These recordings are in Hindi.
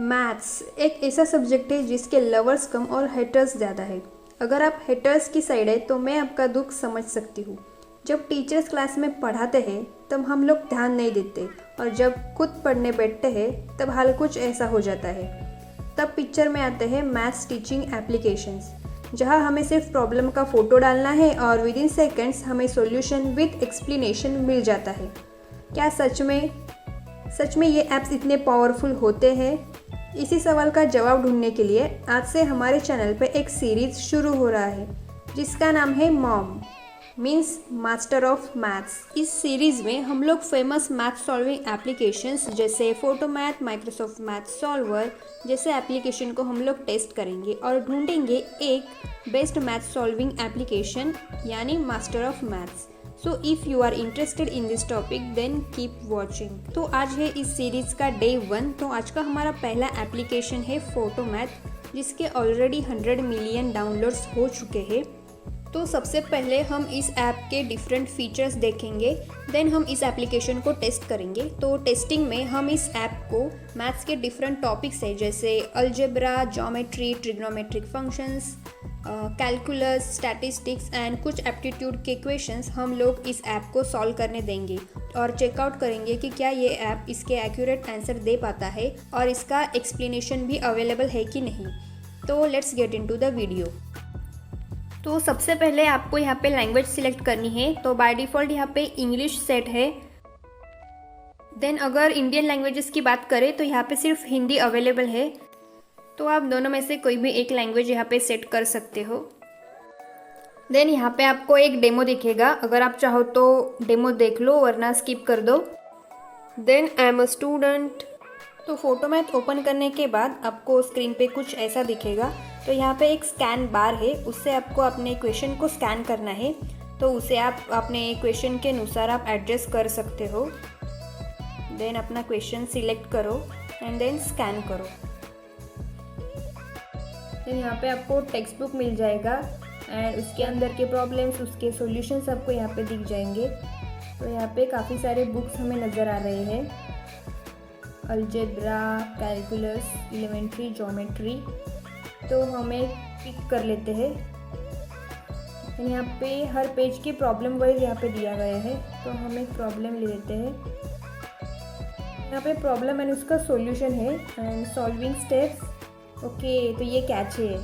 मैथ्स एक ऐसा सब्जेक्ट है जिसके लवर्स कम और हेटर्स ज़्यादा है। अगर आप हेटर्स की साइड है तो मैं आपका दुख समझ सकती हूँ। जब टीचर्स क्लास में पढ़ाते हैं तब हम लोग ध्यान नहीं देते, और जब खुद पढ़ने बैठते हैं तब हाल कुछ ऐसा हो जाता है। तब पिक्चर में आते हैं मैथ्स टीचिंग एप्लीकेशंस, जहाँ हमें सिर्फ प्रॉब्लम का फ़ोटो डालना है और विद इन सेकेंड्स हमें सॉल्यूशन विद एक्सप्लेनेशन मिल जाता है। क्या सच में ये ऐप्स इतने पावरफुल होते हैं? इसी सवाल का जवाब ढूंढने के लिए आज से हमारे चैनल पे एक सीरीज शुरू हो रहा है जिसका नाम है MOM means master of maths. इस सीरीज में हम लोग फेमस मैथ सॉल्विंग एप्लीकेशंस जैसे फोटोमैथ, माइक्रोसॉफ्ट मैथ सॉल्वर जैसे एप्लीकेशन को हम लोग टेस्ट करेंगे और ढूंढेंगे एक बेस्ट मैथ सॉल्विंग एप्लीकेशन यानी master of maths. So if you are interested in this topic then keep watching. तो आज है इस सीरीज का डे 1। तो आज का हमारा पहला एप्लीकेशन है फोटोमैथ, जिसके ऑलरेडी 100 मिलियन डाउनलोड्स हो चुके हैं। तो सबसे पहले हम इस ऐप के डिफरेंट फीचर्स देखेंगे, देन हम इस एप्लीकेशन को टेस्ट करेंगे। तो टेस्टिंग में हम इस ऐप को मैथ्स के डिफरेंट टॉपिक्स है जैसे algebra, geometry, trigonometric functions, calculus, statistics and कुछ एप्टीट्यूड के क्वेश्चंस हम लोग इस ऐप को सॉल्व करने देंगे और चेकआउट करेंगे कि क्या ये ऐप इसके एक्यूरेट आंसर दे पाता है और इसका एक्सप्लेनेशन भी अवेलेबल है कि नहीं। तो let's get into the video. तो सबसे पहले आपको यहाँ पे लैंग्वेज सिलेक्ट करनी है। तो बाय डिफ़ॉल्ट यहाँ पे इंग्लिश सेट है। देन अगर इंडियन लैंग्वेजेस की बात करें तो यहाँ पे सिर्फ हिंदी अवेलेबल है। तो आप दोनों में से कोई भी एक लैंग्वेज यहाँ पे सेट कर सकते हो। देन यहाँ पे आपको एक डेमो दिखेगा, अगर आप चाहो तो डेमो देख लो वरना स्किप कर दो। Then I am a student. तो फोटो मैथ ओपन करने के बाद आपको स्क्रीन पे कुछ ऐसा दिखेगा। तो यहाँ पे एक स्कैन बार है, उससे आपको अपने क्वेश्चन को स्कैन करना है। तो उसे आप अपने क्वेश्चन के अनुसार आप एडजस्ट कर सकते हो। देन अपना क्वेश्चन सिलेक्ट करो एंड देन स्कैन करो। देन यहाँ पे आपको टेक्स्ट बुक मिल जाएगा एंड उसके अंदर के प्रॉब्लम्स, उसके सॉल्यूशंस आपको यहाँ पे दिख जाएंगे। तो यहाँ पे काफ़ी सारे बुक्स हमें नज़र आ रहे हैं, अलजेब्रा, कैलकुलस, एलिमेंट्री, ज्योमेट्री। तो हमें पिक कर लेते हैं। यहाँ पे हर पेज की प्रॉब्लम वाइज यहाँ पे दिया गया है, तो हम एक प्रॉब्लम ले लेते हैं। यहाँ पे प्रॉब्लम एंड उसका सॉल्यूशन है एंड सॉल्विंग स्टेप्स। ओके, तो ये कैच है।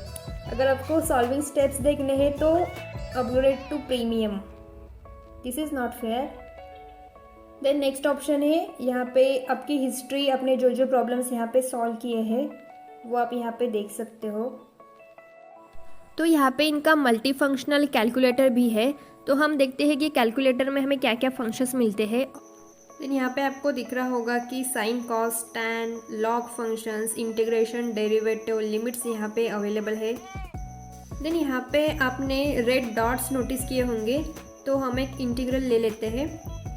अगर आपको सॉल्विंग स्टेप्स देखने हैं तो upgrade to premium, this is not fair. Then next option है, यहाँ पे आपकी हिस्ट्री, आपने जो जो प्रॉब्लम्स यहाँ पे सॉल्व किए हैं वो आप यहाँ पे देख सकते हो। तो यहाँ पे इनका मल्टी फंक्शनल कैलकुलेटर भी है। तो हम देखते हैं कि कैलकुलेटर में हमें क्या क्या फंक्शंस मिलते हैं। देन यहाँ पे आपको दिख रहा होगा कि sine, cos, tan, log functions, integration, derivative, limits यहाँ पे अवेलेबल है। देन यहाँ पे आपने रेड डॉट्स नोटिस किए होंगे, तो हम एक इंटीग्रल ले लेते हैं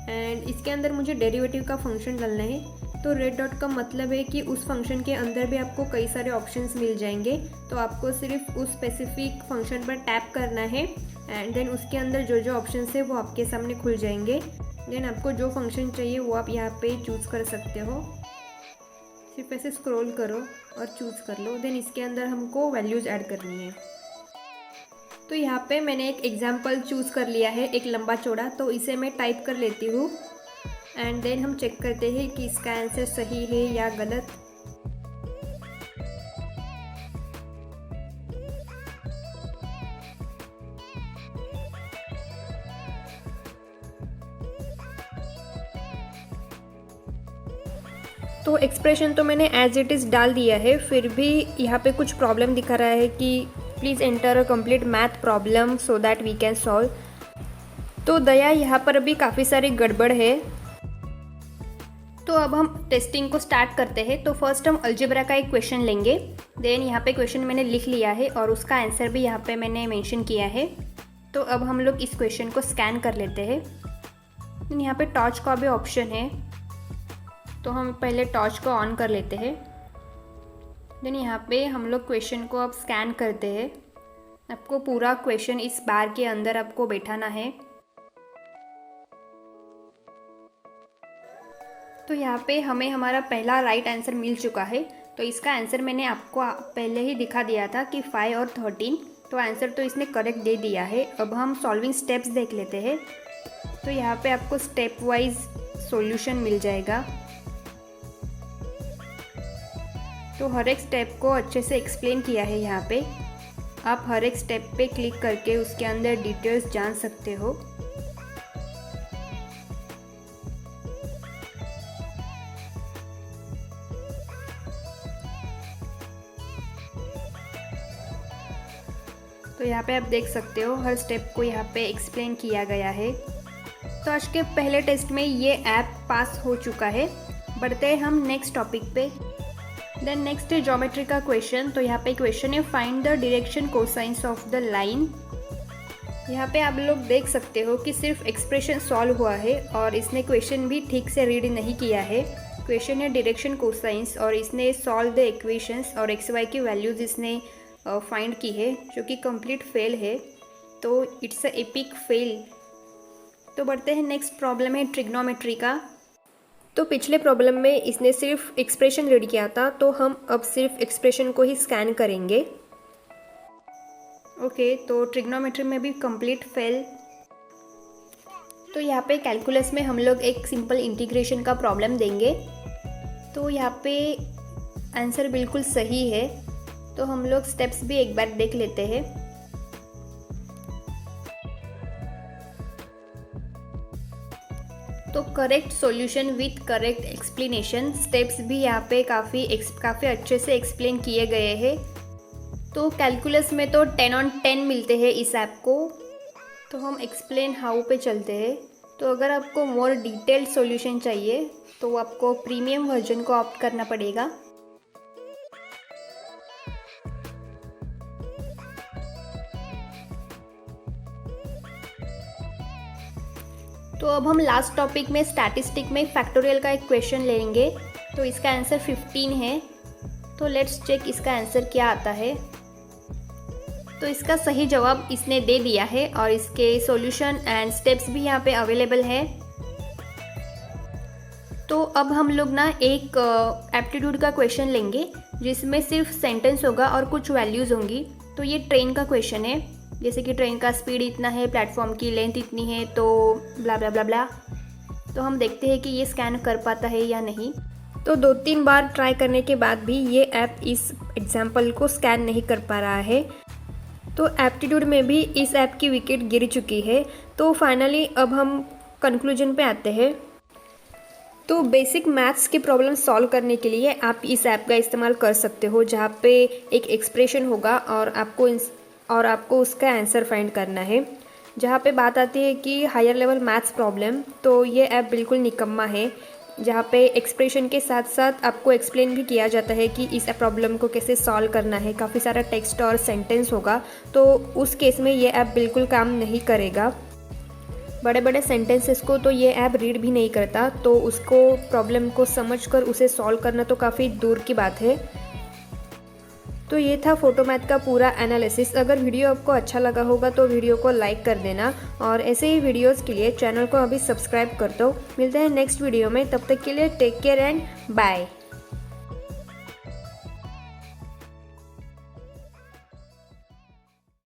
एंड इसके अंदर मुझे डेरिवेटिव का फंक्शन डालना है। तो रेड डॉट का मतलब है कि उस फंक्शन के अंदर भी आपको कई सारे ऑप्शंस मिल जाएंगे। तो आपको सिर्फ उस स्पेसिफिक फंक्शन पर टैप करना है एंड देन उसके अंदर जो जो ऑप्शंस है वो आपके सामने खुल जाएंगे। देन आपको जो फंक्शन चाहिए वो आप यहाँ पे चूज़ कर सकते हो। सिर्फ ऐसे स्क्रॉल करो और चूज़ कर लो। देन इसके अंदर हमको वैल्यूज़ ऐड करनी है। तो यहाँ पे मैंने एक एग्जाम्पल चूज़ कर लिया है, एक लंबा चौड़ा। तो इसे मैं टाइप कर लेती हूँ एंड देन हम चेक करते हैं कि इसका आंसर सही है या गलत। तो एक्सप्रेशन तो मैंने एज इट इज़ डाल दिया है, फिर भी यहाँ पे कुछ प्रॉब्लम दिखा रहा है कि please enter a complete math problem so that we can solve. तो दया यहाँ पर अभी काफ़ी सारी गड़बड़ है। तो अब हम टेस्टिंग को स्टार्ट करते हैं। तो फर्स्ट हम अलजेब्रा का एक क्वेश्चन लेंगे। देन यहाँ पे क्वेश्चन मैंने लिख लिया है और उसका आंसर भी यहाँ पे मैंने मेंशन किया है। तो अब हम लोग इस क्वेश्चन को स्कैन कर लेते हैं। देन यहाँ पे टॉर्च का भी ऑप्शन है, तो हम पहले टॉर्च को ऑन कर लेते हैं। देन यहाँ पे हम लोग क्वेश्चन को अब स्कैन करते हैं। आपको पूरा क्वेश्चन इस बार के अंदर आपको बैठाना है। तो यहाँ पे हमें हमारा पहला राइट आंसर मिल चुका है। तो इसका आंसर मैंने आपको पहले ही दिखा दिया था कि 5 और 13, तो आंसर तो इसने करेक्ट दे दिया है। अब हम सॉल्विंग स्टेप्स देख लेते हैं। तो यहाँ पे आपको स्टेप वाइज सॉल्यूशन मिल जाएगा। तो हर एक स्टेप को अच्छे से एक्सप्लेन किया है यहाँ पे। आप हर एक स्टेप पे क्लिक करके उसके अंदर डिटेल्स जान सकते हो। तो यहाँ पे आप देख सकते हो हर स्टेप को यहाँ पे एक्सप्लेन किया गया है। तो आज के पहले टेस्ट में ये ऐप पास हो चुका है। बढ़ते हैं हम नेक्स्ट टॉपिक पे। देन नेक्स्ट है ज्योमेट्री का क्वेश्चन। तो यहाँ पे क्वेश्चन है find the direction cosines of the line. यहाँ पे आप लोग देख सकते हो कि सिर्फ एक्सप्रेशन सॉल्व हुआ है और इसने क्वेश्चन भी ठीक से रीड नहीं किया है। क्वेश्चन है डायरेक्शन कोसाइंस और इसने सॉल्व द इक्वेशंस और एक्स वाई की वैल्यूज इसने फाइंड की है, जो कि कंप्लीट फेल है। तो इट्स अ एपिक फेल। तो बढ़ते हैं नेक्स्ट प्रॉब्लम है ट्रिग्नोमेट्री का। तो पिछले प्रॉब्लम में इसने सिर्फ एक्सप्रेशन रीड किया था, तो हम अब सिर्फ एक्सप्रेशन को ही स्कैन करेंगे। ओके, तो ट्रिग्नोमेट्री में भी कंप्लीट फेल। तो यहाँ पे कैलकुलस में हम लोग एक सिंपल इंटीग्रेशन का प्रॉब्लम देंगे। तो यहाँ पे आंसर बिल्कुल सही है। तो हम लोग स्टेप्स भी एक बार देख लेते हैं। तो correct solution with correct explanation, steps भी यहाँ पे काफ़ी अच्छे से एक्सप्लेन किए गए हैं। तो कैलकुलस में तो 10 on 10 मिलते हैं इस ऐप को। तो हम एक्सप्लेन हाउ पे चलते हैं। तो अगर आपको मोर डिटेल्ड सॉल्यूशन चाहिए तो आपको प्रीमियम वर्जन को ऑप्ट करना पड़ेगा। तो अब हम लास्ट टॉपिक में स्टैटिस्टिक में फैक्टोरियल का एक क्वेश्चन लेंगे। तो इसका आंसर 15 है। तो लेट्स चेक इसका आंसर क्या आता है। तो इसका सही जवाब इसने दे दिया है और इसके सॉल्यूशन एंड स्टेप्स भी यहाँ पे अवेलेबल है। तो अब हम लोग ना एक एप्टीट्यूड का क्वेश्चन लेंगे जिसमें सिर्फ सेंटेंस होगा और कुछ वैल्यूज़ होंगी। तो ये ट्रेन का क्वेश्चन है, जैसे कि ट्रेन का स्पीड इतना है, प्लेटफॉर्म की लेंथ इतनी है, तो ब्ला ब्ला ब्ला ब्ला। तो हम देखते हैं कि ये स्कैन कर पाता है या नहीं। तो 2-3 बार ट्राई करने के बाद भी ये ऐप इस एग्जाम्पल को स्कैन नहीं कर पा रहा है। तो एप्टीट्यूड में भी इस ऐप की विकेट गिर चुकी है। तो फाइनली अब हम कंक्लूजन पे आते हैं। तो बेसिक मैथ्स के प्रॉब्लम सॉल्व करने के लिए आप इस ऐप का इस्तेमाल कर सकते हो, जहाँ पे एक एक्सप्रेशन होगा और आपको उसका आंसर फाइंड करना है। जहाँ पे बात आती है कि हायर लेवल मैथ्स प्रॉब्लम, तो ये ऐप बिल्कुल निकम्मा है, जहाँ पे एक्सप्रेशन के साथ साथ आपको एक्सप्लेन भी किया जाता है कि इस प्रॉब्लम को कैसे सॉल्व करना है। काफ़ी सारा टेक्स्ट और सेंटेंस होगा, तो उस केस में ये ऐप बिल्कुल काम नहीं करेगा। बड़े बड़े सेंटेंसेस को तो ये ऐप रीड भी नहीं करता, तो उसको प्रॉब्लम को समझकर उसे सॉल्व करना तो काफ़ी दूर की बात है। तो ये था फोटोमैथ का पूरा एनालिसिस। अगर वीडियो आपको अच्छा लगा होगा तो वीडियो को लाइक कर देना और ऐसे ही वीडियोस के लिए चैनल को अभी सब्सक्राइब कर दो। मिलते हैं नेक्स्ट वीडियो में, तब तक के लिए टेक केयर एंड बाय।